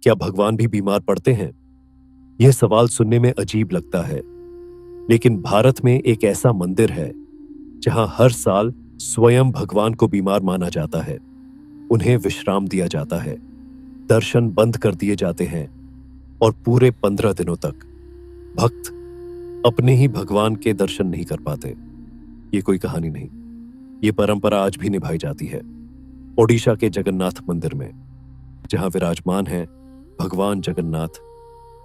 क्या भगवान भी बीमार पड़ते हैं? यह सवाल सुनने में अजीब लगता है, लेकिन भारत में एक ऐसा मंदिर है जहां हर साल स्वयं भगवान को बीमार माना जाता है। उन्हें विश्राम दिया जाता है, दर्शन बंद कर दिए जाते हैं और पूरे 15 दिनों तक भक्त अपने ही भगवान के दर्शन नहीं कर पाते। ये कोई कहानी नहीं, ये परंपरा आज भी निभाई जाती है ओडिशा के जगन्नाथ मंदिर में, जहां विराजमान है भगवान जगन्नाथ,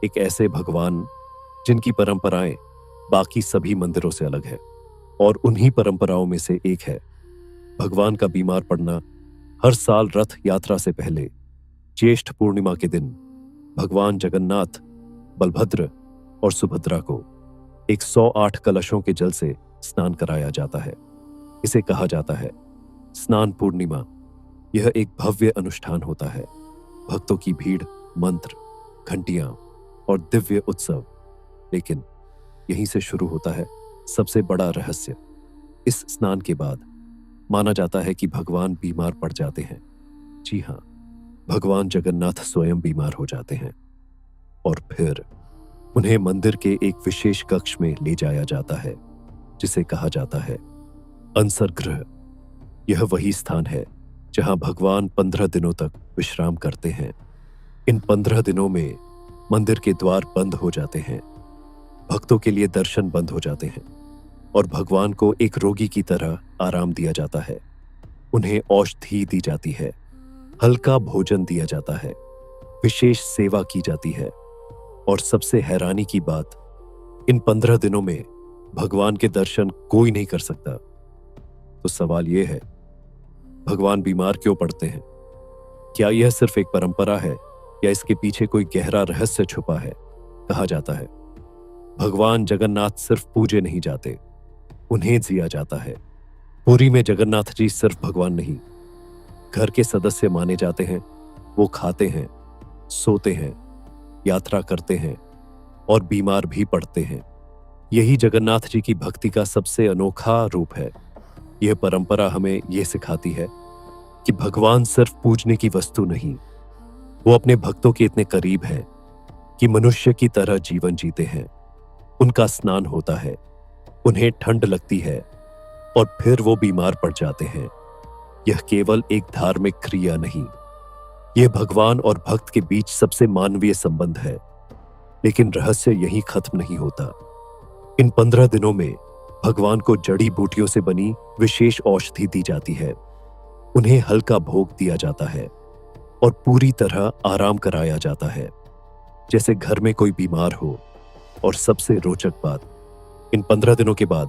एक ऐसे भगवान जिनकी परंपराएं बाकी सभी मंदिरों से अलग है। और उन्हीं परंपराओं में से एक है भगवान का बीमार पड़ना। हर साल रथ यात्रा से पहले ज्येष्ठ पूर्णिमा के दिन भगवान जगन्नाथ, बलभद्र और सुभद्रा को 108 कलशों के जल से स्नान कराया जाता है। इसे कहा जाता है स्नान पूर्णिमा। यह एक भव्य अनुष्ठान होता है। भक्तों की भीड़, मंत्र, घंटियां और दिव्य उत्सव। लेकिन यहीं से शुरू होता है सबसे बड़ा रहस्य। इस स्नान के बाद माना जाता है कि भगवान बीमार पड़ जाते हैं। जी हां, भगवान जगन्नाथ स्वयं बीमार हो जाते हैं और फिर उन्हें मंदिर के एक विशेष कक्ष में ले जाया जाता है जिसे कहा जाता है अनसर गृह। यह वही स्थान है जहां भगवान 15 दिनों तक विश्राम करते हैं। इन 15 दिनों में मंदिर के द्वार बंद हो जाते हैं, भक्तों के लिए दर्शन बंद हो जाते हैं और भगवान को एक रोगी की तरह आराम दिया जाता है। उन्हें औषधि दी जाती है, हल्का भोजन दिया जाता है, विशेष सेवा की जाती है और सबसे हैरानी की बात, इन 15 दिनों में भगवान के दर्शन कोई नहीं कर सकता। तो सवाल यह है, भगवान बीमार क्यों पड़ते हैं? क्या यह सिर्फ एक परंपरा है या इसके पीछे कोई गहरा रहस्य छुपा है? कहा जाता है भगवान जगन्नाथ सिर्फ पूजे नहीं जाते, उन्हें जिया जाता है। पुरी में जगन्नाथ जी सिर्फ भगवान नहीं, घर के सदस्य माने जाते हैं। वो खाते हैं, सोते हैं, यात्रा करते हैं और बीमार भी पड़ते हैं। यही जगन्नाथ जी की भक्ति का सबसे अनोखा रूप है। यह परंपरा हमें यह सिखाती है कि भगवान सिर्फ पूजने की वस्तु नहीं, वो अपने भक्तों के इतने करीब हैं कि मनुष्य की तरह जीवन जीते हैं। उनका स्नान होता है, उन्हें ठंड लगती है और फिर वो बीमार पड़ जाते हैं। यह केवल एक धार्मिक क्रिया नहीं, यह भगवान और भक्त के बीच सबसे मानवीय संबंध है। लेकिन रहस्य यहीं खत्म नहीं होता। इन 15 दिनों में भगवान को जड़ी बूटियों से बनी विशेष औषधि दी जाती है, उन्हें हल्का भोग दिया जाता है और पूरी तरह आराम कराया जाता है, जैसे घर में कोई बीमार हो। और सबसे रोचक बात, इन 15 दिनों के बाद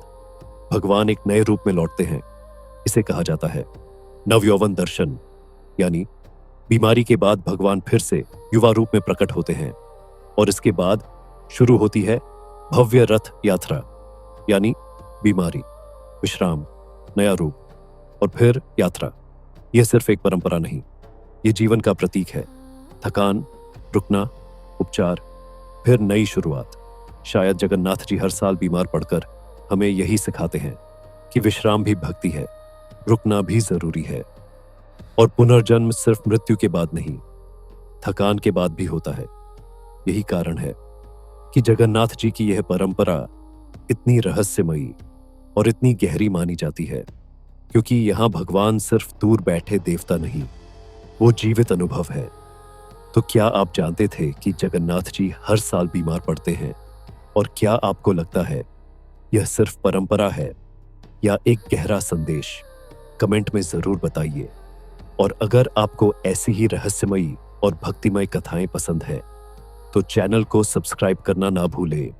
भगवान एक नए रूप में लौटते हैं। इसे कहा जाता है नवयौवन दर्शन, यानी बीमारी के बाद भगवान फिर से युवा रूप में प्रकट होते हैं। और इसके बाद शुरू होती है भव्य रथ यात्रा, यानी बीमारी, विश्राम, नया रूप और फिर यात्रा। यह सिर्फ एक परंपरा नहीं, यह जीवन का प्रतीक है। थकान, रुकना, उपचार, फिर नई शुरुआत। शायद जगन्नाथ जी हर साल बीमार पड़कर हमें यही सिखाते हैं कि विश्राम भी भक्ति है, रुकना भी जरूरी है और पुनर्जन्म सिर्फ मृत्यु के बाद नहीं, थकान के बाद भी होता है। यही कारण है कि जगन्नाथ जी की यह परंपरा इतनी रहस्यमयी और इतनी गहरी मानी जाती है, क्योंकि यहां भगवान सिर्फ दूर बैठे देवता नहीं, वो जीवित अनुभव है। तो क्या आप जानते थे कि जगन्नाथ जी हर साल बीमार पड़ते हैं? और क्या आपको लगता है यह सिर्फ परंपरा है या एक गहरा संदेश? कमेंट में जरूर बताइए। और अगर आपको ऐसी ही रहस्यमयी और भक्तिमय कथाएं पसंद है तो चैनल को सब्सक्राइब करना ना भूलें।